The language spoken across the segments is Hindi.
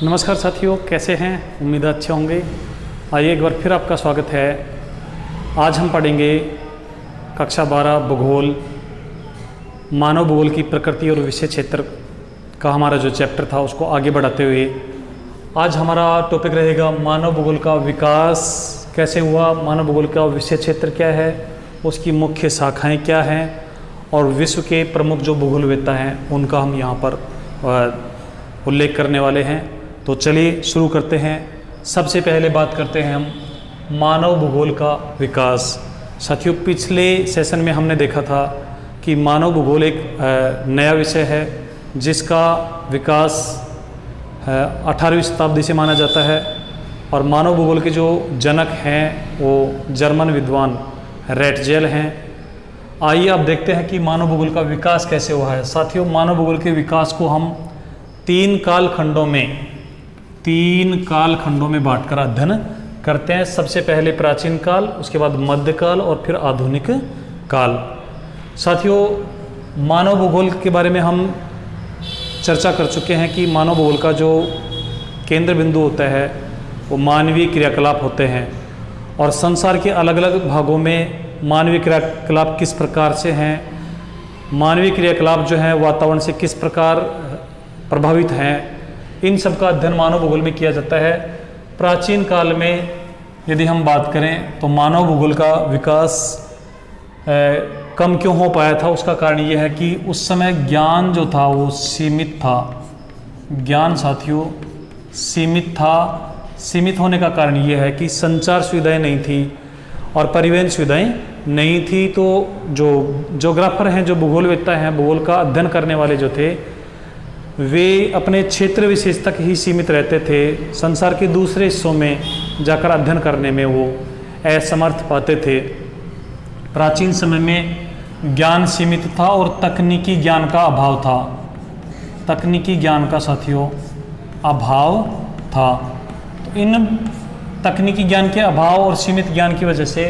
नमस्कार साथियों, कैसे हैं? उम्मीद अच्छे होंगे। आइए एक बार फिर आपका स्वागत है। आज हम पढ़ेंगे कक्षा 12 भूगोल, मानव भूगोल की प्रकृति और विषय क्षेत्र का हमारा जो चैप्टर था उसको आगे बढ़ाते हुए आज हमारा टॉपिक रहेगा मानव भूगोल का विकास कैसे हुआ, मानव भूगोल का विषय क्षेत्र क्या है, उसकी मुख्य शाखाएं क्या हैं और विश्व के प्रमुख जो भूगोलवेत्ता हैं उनका हम यहाँ पर उल्लेख करने वाले हैं। तो चलिए शुरू करते हैं। सबसे पहले बात करते हैं हम मानव भूगोल का विकास। साथियों, पिछले सेशन में हमने देखा था कि मानव भूगोल एक नया विषय है जिसका विकास 18वीं शताब्दी से माना जाता है और मानव भूगोल के जो जनक हैं वो जर्मन विद्वान रेटजेल हैं। आइए अब देखते हैं कि मानव भूगोल का विकास कैसे हुआ है। साथियों, मानव भूगोल के विकास को हम तीन कालखंडों में बांटकर अध्ययन करते हैं। सबसे पहले प्राचीन काल, उसके बाद मध्यकाल और फिर आधुनिक काल। साथियों, मानव भूगोल के बारे में हम चर्चा कर चुके हैं कि मानव भूगोल का जो केंद्र बिंदु होता है वो मानवीय क्रियाकलाप होते हैं और संसार के अलग अलग भागों में मानवीय क्रियाकलाप किस प्रकार से हैं, मानवीय क्रियाकलाप जो हैं वातावरण से किस प्रकार प्रभावित हैं, इन सब का अध्ययन मानव भूगोल में किया जाता है। प्राचीन काल में यदि हम बात करें तो मानव भूगोल का विकास कम क्यों हो पाया था, उसका कारण ये है कि उस समय ज्ञान जो था वो सीमित था। ज्ञान साथियों सीमित था। सीमित होने का कारण ये है कि संचार सुविधाएं नहीं थी और परिवहन सुविधाएं नहीं थी। तो जो ज्योग्राफर हैं, जो भूगोलवेत्ता हैं, भूगोल का अध्ययन करने वाले जो थे वे अपने क्षेत्र विशेष तक ही सीमित रहते थे। संसार के दूसरे हिस्सों में जाकर अध्ययन करने में वो असमर्थ पाते थे। प्राचीन समय में ज्ञान सीमित था और तकनीकी ज्ञान का अभाव था। तकनीकी ज्ञान का साथियों अभाव था। तो इन तकनीकी ज्ञान के अभाव और सीमित ज्ञान की वजह से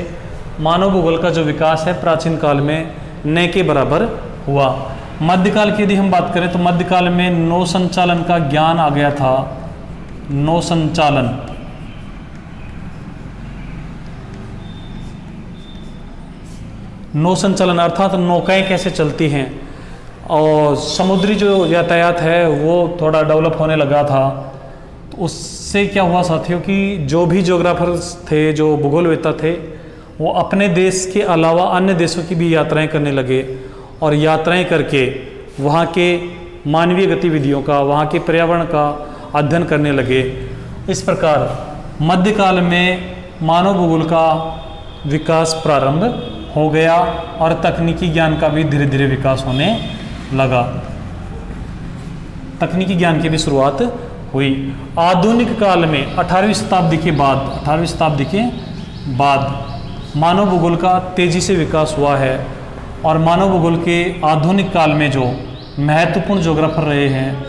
मानव भूगोल का जो विकास है प्राचीन काल में न के बराबर हुआ। मध्यकाल की यदि हम बात करें तो मध्यकाल में नौ संचालन का ज्ञान आ गया था। नौ संचालन, नौ संचालन अर्थात नौकाएं कैसे चलती हैं और समुद्री जो यातायात है वो थोड़ा डेवलप होने लगा था। तो उससे क्या हुआ साथियों कि जो भी ज्योग्राफर थे, जो भूगोलवेत्ता थे, वो अपने देश के अलावा अन्य देशों की भी यात्राएं करने लगे और यात्राएं करके वहाँ के मानवीय गतिविधियों का, वहाँ के पर्यावरण का अध्ययन करने लगे। इस प्रकार मध्यकाल में मानव भूगोल का विकास प्रारंभ हो गया और तकनीकी ज्ञान का भी धीरे धीरे विकास होने लगा। तकनीकी ज्ञान की भी शुरुआत हुई। आधुनिक काल में 18वीं शताब्दी के बाद मानव भूगोल का तेजी से विकास हुआ है और मानव भूगोल के आधुनिक काल में जो महत्वपूर्ण ज्योग्राफर रहे हैं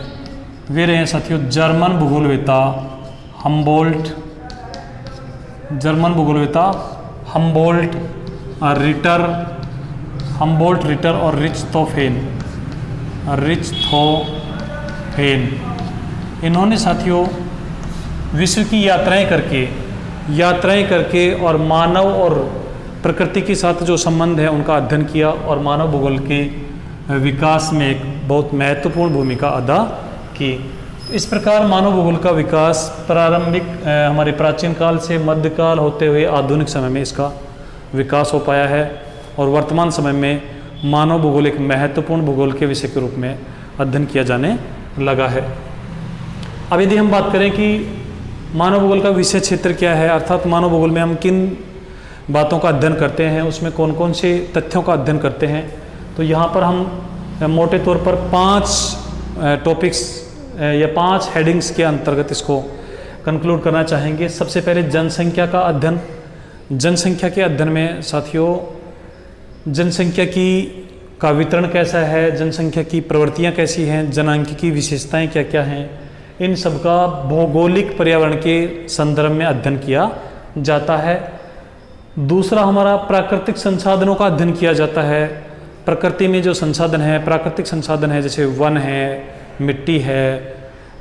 वे रहे साथियों जर्मन भूगोलवेत्ता हम्बोल्ट, रिटर और रिच्टहोफेन। इन्होंने साथियों विश्व की यात्राएं करके और मानव और प्रकृति के साथ जो संबंध है उनका अध्ययन किया और मानव भूगोल के विकास में एक बहुत महत्वपूर्ण भूमिका अदा की। इस प्रकार मानव भूगोल का विकास प्रारंभिक हमारे प्राचीन काल से मध्यकाल होते हुए आधुनिक समय में इसका विकास हो पाया है और वर्तमान समय में मानव भूगोल एक महत्वपूर्ण भूगोल के विषय के रूप में अध्ययन किया जाने लगा है। अब यदि हम बात करें कि मानव भूगोल का विषय क्षेत्र क्या है, अर्थात मानव भूगोल में हम किन बातों का अध्ययन करते हैं, उसमें कौन कौन से तथ्यों का अध्ययन करते हैं, तो यहाँ पर हम मोटे तौर पर 5 टॉपिक्स या 5 हेडिंग्स के अंतर्गत इसको कंक्लूड करना चाहेंगे। सबसे पहले जनसंख्या का अध्ययन। जनसंख्या के अध्ययन में साथियों जनसंख्या का वितरण कैसा है, जनसंख्या की प्रवृत्तियाँ कैसी हैं, जनांक की विशेषताएँ क्या क्या हैं, इन सब का भौगोलिक पर्यावरण के संदर्भ में अध्ययन किया जाता है। दूसरा हमारा प्राकृतिक संसाधनों का अध्ययन किया जाता है। प्रकृति में जो संसाधन है, प्राकृतिक संसाधन है, जैसे वन है, मिट्टी है,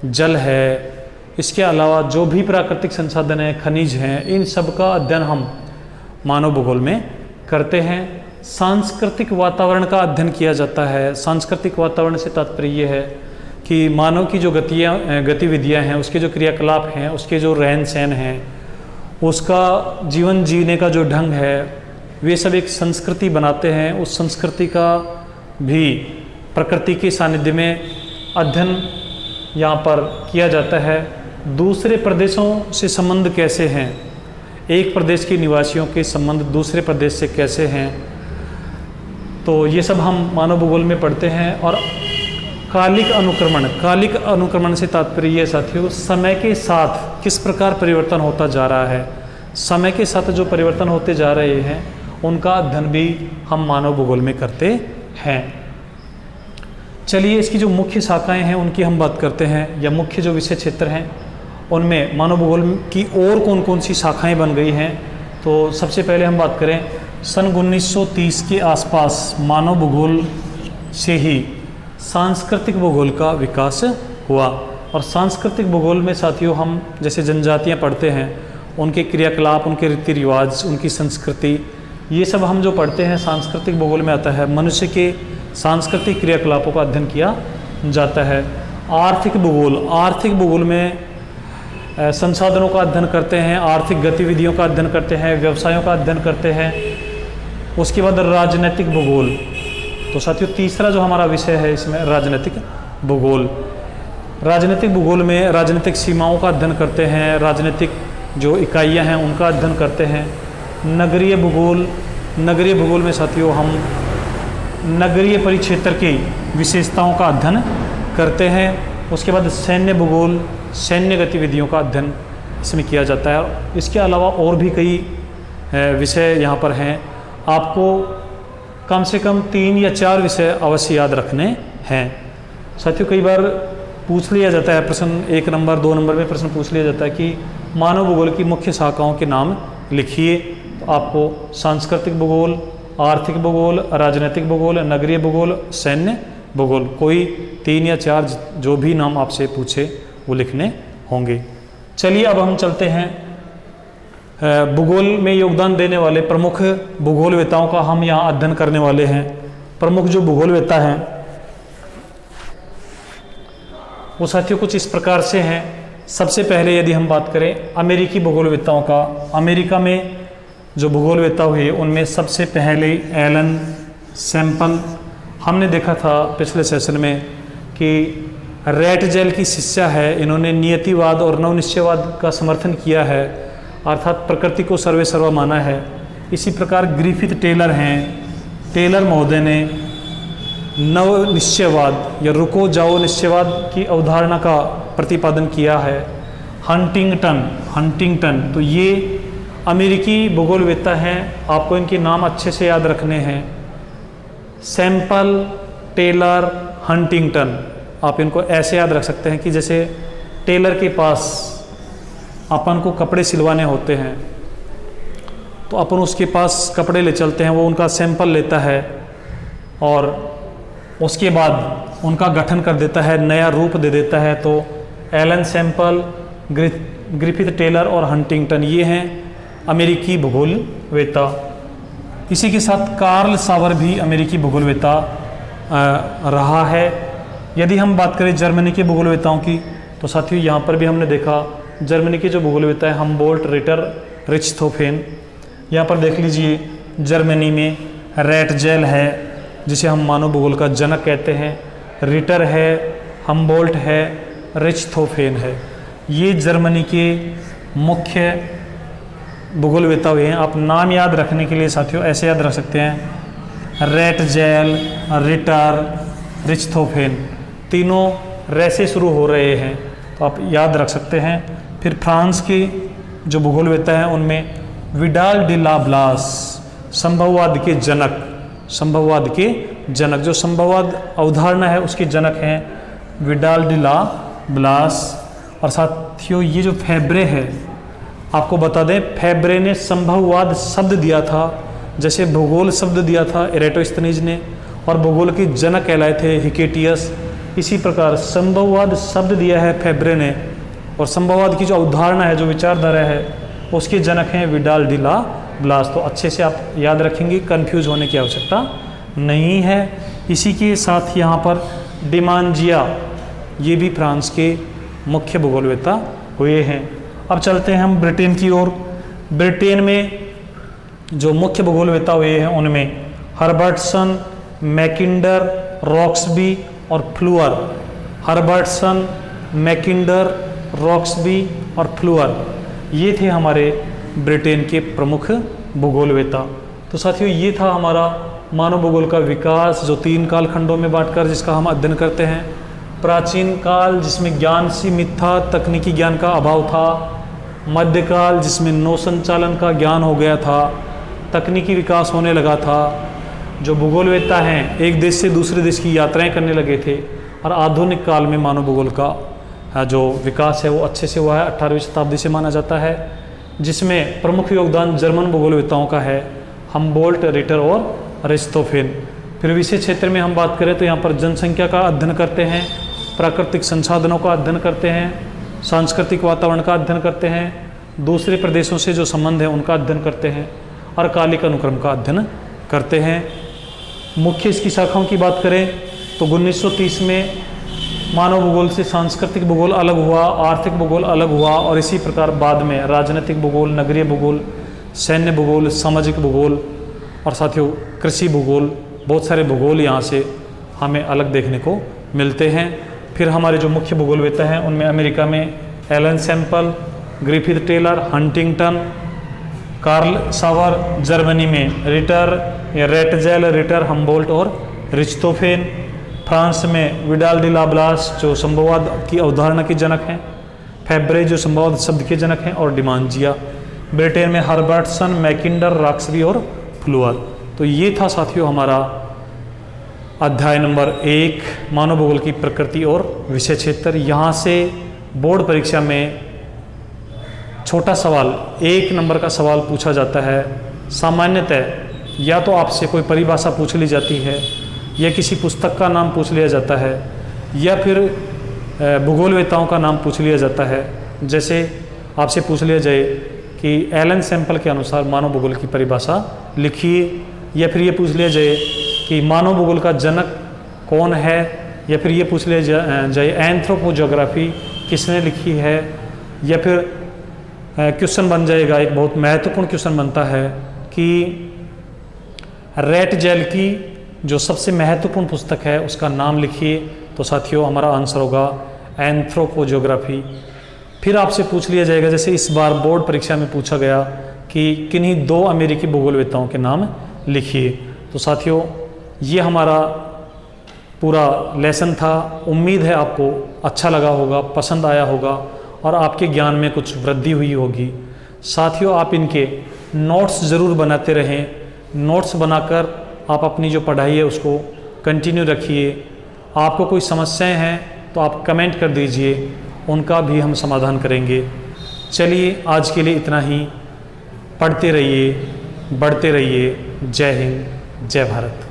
जल है, इसके अलावा जो भी प्राकृतिक संसाधन हैं, खनिज हैं, इन सब का अध्ययन हम मानव भूगोल में करते हैं। सांस्कृतिक वातावरण का अध्ययन किया जाता है। सांस्कृतिक वातावरण से तात्पर्य ये है कि मानव की जो गतिविधियाँ हैं, उसके जो क्रियाकलाप हैं, उसके जो रहन सहन हैं, उसका जीवन जीने का जो ढंग है, वे सब एक संस्कृति बनाते हैं। उस संस्कृति का भी प्रकृति के सानिध्य में अध्ययन यहाँ पर किया जाता है। दूसरे प्रदेशों से संबंध कैसे हैं, एक प्रदेश के निवासियों के संबंध दूसरे प्रदेश से कैसे हैं, तो ये सब हम मानव भूगोल में पढ़ते हैं। और कालिक अनुक्रमण से तात्पर्य ये साथियों, समय के साथ किस प्रकार परिवर्तन होता जा रहा है, समय के साथ जो परिवर्तन होते जा रहे हैं उनका अध्ययन भी हम मानव भूगोल में करते हैं। चलिए इसकी जो मुख्य शाखाएं हैं उनकी हम बात करते हैं, या मुख्य जो विषय क्षेत्र हैं उनमें मानव भूगोल की और कौन कौन सी शाखाएं बन गई हैं। तो सबसे पहले हम बात करें, सन 1930 के आसपास मानव भूगोल से ही सांस्कृतिक भूगोल का विकास हुआ। और सांस्कृतिक भूगोल में साथियों हम जैसे जनजातियां पढ़ते हैं, उनके क्रियाकलाप, उनके रीति रिवाज, उनकी संस्कृति, ये सब हम जो पढ़ते हैं सांस्कृतिक भूगोल में आता है। मनुष्य के सांस्कृतिक क्रियाकलापों का अध्ययन किया जाता है। आर्थिक भूगोल में संसाधनों का अध्ययन करते हैं, आर्थिक गतिविधियों का अध्ययन करते हैं, व्यवसायों का अध्ययन करते हैं। उसके बाद राजनीतिक भूगोल, तो साथियों तीसरा जो हमारा विषय है इसमें राजनीतिक भूगोल। राजनीतिक भूगोल में राजनीतिक सीमाओं का अध्ययन करते हैं, राजनीतिक जो इकाइयां हैं उनका अध्ययन करते हैं। नगरीय भूगोल में साथियों हम नगरीय परिक्षेत्र की विशेषताओं का अध्ययन करते हैं। उसके बाद सैन्य भूगोल, सैन्य गतिविधियों का अध्ययन इसमें किया जाता है। इसके अलावा और भी कई विषय यहाँ पर हैं। आपको कम से कम 3 या 4 विषय अवश्य याद रखने हैं। साथियों कई बार पूछ लिया जाता है प्रश्न, 1 नंबर 2 नंबर में प्रश्न पूछ लिया जाता है कि मानव भूगोल की मुख्य शाखाओं के नाम लिखिए। तो आपको सांस्कृतिक भूगोल, आर्थिक भूगोल, राजनीतिक भूगोल, नगरीय भूगोल, सैन्य भूगोल, कोई 3 या 4 जो भी नाम आपसे पूछे वो लिखने होंगे। चलिए अब हम चलते हैं भूगोल में योगदान देने वाले प्रमुख भूगोलवेताओं का हम यहाँ अध्ययन करने वाले हैं। प्रमुख जो भूगोलवेता हैं वो साथियों कुछ इस प्रकार से हैं। सबसे पहले यदि हम बात करें अमेरिकी भूगोलवेताओं का, अमेरिका में जो भूगोलवेता हुए उनमें सबसे पहले एलन सैम्पल, हमने देखा था पिछले सेशन में कि रैटजेल की शिष्या है, इन्होंने नियतिवाद और नवनिश्चयवाद का समर्थन किया है, अर्थात प्रकृति को सर्वे सर्वा माना है। इसी प्रकार ग्रिफिथ टेलर हैं, टेलर महोदय ने नव निश्चयवाद या रुको जाओ निश्चयवाद की अवधारणा का प्रतिपादन किया है। हंटिंगटन, तो ये अमेरिकी भूगोलवेत्ता हैं, आपको इनके नाम अच्छे से याद रखने हैं। सैम्पल, टेलर, हंटिंगटन, आप इनको ऐसे याद रख सकते हैं कि जैसे टेलर के पास अपन को कपड़े सिलवाने होते हैं तो अपन उसके पास कपड़े ले चलते हैं, वो उनका सैंपल लेता है और उसके बाद उनका गठन कर देता है, नया रूप दे देता है। तो एलन सैम्पल, ग्रिफिथ टेलर और हंटिंगटन ये हैं अमेरिकी भूगोलवेता। इसी के साथ कार्ल सावर भी अमेरिकी भूगोलवेता रहा है। यदि हम बात करें जर्मनी के भूगोलवेताओं की तो साथियों यहाँ पर भी हमने देखा जर्मनी के जो भूगोलवेता है हमबोल्ट, रिटर, रिच्टहोफेन। यहाँ पर देख लीजिए जर्मनी में रैटजेल है जिसे हम मानव भूगोल का जनक कहते हैं, रिटर है, हमबोल्ट है, रिच्टहोफेन है। ये जर्मनी के मुख्य भूगोलवेता हुए हैं। आप नाम याद रखने के लिए साथियों ऐसे याद रख सकते हैं, रैटजेल, रिटर, रिच्टहोफेन, तीनों रे से शुरू हो रहे हैं तो आप याद रख सकते हैं। फिर फ्रांस के जो भूगोलवेता हैं उनमें विडाल डी ला ब्लास, संभववाद के जनक, जो संभववाद अवधारणा है उसके जनक हैं विडाल डी ला ब्लास। और साथियों ये जो फेब्रे है, आपको बता दें फेब्रे ने संभववाद शब्द दिया था, जैसे भूगोल शब्द दिया था एरेटोस्थनीज ने, और भूगोल के जनक कहलाए थे हिकेटियस। इसी प्रकार संभववाद शब्द दिया है फेब्रे ने और संभववाद की जो अवधारणा है, जो विचारधारा है, उसके जनक हैं विडाल डी ला ब्लास। तो अच्छे से आप याद रखेंगे, कंफ्यूज होने की आवश्यकता नहीं है। इसी के साथ यहाँ पर डिमांजिया, ये भी फ्रांस के मुख्य भूगोलवेत्ता हुए हैं। अब चलते हैं हम ब्रिटेन की ओर। ब्रिटेन में जो मुख्य भूगोलवेत्ता हुए हैं उनमें हर्बर्टसन, मैकिंडर, रॉक्सबी और फ्लूअर। हर्बर्टसन, मैकिंडर, रॉक्सबी और फ्लूअर, ये थे हमारे ब्रिटेन के प्रमुख भूगोलवेत्ता। तो साथियों, ये था हमारा मानव भूगोल का विकास, जो 3 कालखंडों में बांटकर जिसका हम अध्ययन करते हैं। प्राचीन काल, जिसमें ज्ञान सीमित था, तकनीकी ज्ञान का अभाव था। मध्यकाल, जिसमें नौ संचालन का ज्ञान हो गया था, तकनीकी विकास होने लगा था, जो भूगोलवेत्ता हैं एक देश से दूसरे देश की यात्राएं करने लगे थे। और आधुनिक काल में मानव भूगोल का जो विकास है वो अच्छे से हुआ है, 18वीं शताब्दी से माना जाता है, जिसमें प्रमुख योगदान जर्मन भूगोलवेत्ताओं का है, हम्बोल्ट, रिटर और अरिस्तोफेन। फिर विशेष क्षेत्र में हम बात करें तो यहाँ पर जनसंख्या का अध्ययन करते हैं, प्राकृतिक संसाधनों का अध्ययन करते हैं, सांस्कृतिक वातावरण का अध्ययन करते हैं, दूसरे प्रदेशों से जो संबंध है उनका अध्ययन करते हैं, और कालिक अनुक्रम का अध्ययन करते हैं। मुख्य इसकी शाखाओं की बात करें तो 1930 में मानव भूगोल से सांस्कृतिक भूगोल अलग हुआ, आर्थिक भूगोल अलग हुआ, और इसी प्रकार बाद में राजनीतिक भूगोल, नगरीय भूगोल, सैन्य भूगोल, सामाजिक भूगोल और साथियों कृषि भूगोल, बहुत सारे भूगोल यहाँ से हमें अलग देखने को मिलते हैं। फिर हमारे जो मुख्य भूगोलवेत्ता हैं उनमें अमेरिका में Ellen Semple, Griffith Taylor, Huntington, Carl Sauer, Germany में रिटर या रेटजेल, रिटर, हम्बोल्ट और रिच्टोफेन, फ्रांस में विडाल डी ला ब्लास जो संभववाद की अवधारणा के जनक हैं, फेब्रे जो संभववाद शब्द के जनक हैं, और डिमांजिया। ब्रिटेन में हर्बर्टसन, मैकिंडर, रॉक्सबी और फ्लूअर। तो ये था साथियों हमारा अध्याय नंबर 1, मानव भूगोल की प्रकृति और विषय क्षेत्र। यहाँ से बोर्ड परीक्षा में छोटा सवाल, 1 नंबर का सवाल पूछा जाता है। सामान्यतः या तो आपसे कोई परिभाषा पूछ ली जाती है, या किसी पुस्तक का नाम पूछ लिया जाता है, या फिर भूगोलवेत्ताओं का नाम पूछ लिया जाता है। जैसे आपसे पूछ लिया जाए कि एलन सैम्पल के अनुसार मानव भूगोल की परिभाषा लिखिए, या फिर ये पूछ लिया जाए कि मानव भूगोल का जनक कौन है, या फिर ये पूछ लिया जाए एंथ्रोपोज्योग्राफी किसने लिखी है, या फिर क्वेश्चन बन जाएगा, एक बहुत महत्वपूर्ण क्वेश्चन बनता है कि रेटजेल की जो सबसे महत्वपूर्ण पुस्तक है उसका नाम लिखिए। तो साथियों हमारा आंसर होगा एंथ्रोपोज्योग्राफी। फिर आपसे पूछ लिया जाएगा, जैसे इस बार बोर्ड परीक्षा में पूछा गया कि किन्हीं 2 अमेरिकी भूगोलवेत्ताओं के नाम लिखिए। तो साथियों ये हमारा पूरा लेसन था। उम्मीद है आपको अच्छा लगा होगा, पसंद आया होगा और आपके ज्ञान में कुछ वृद्धि हुई होगी। साथियों आप इनके नोट्स ज़रूर बनाते रहें। नोट्स बनाकर आप अपनी जो पढ़ाई है उसको कंटिन्यू रखिए। आपको कोई समस्याएं हैं तो आप कमेंट कर दीजिए, उनका भी हम समाधान करेंगे। चलिए आज के लिए इतना ही। पढ़ते रहिए, बढ़ते रहिए। जय हिंद, जय भारत।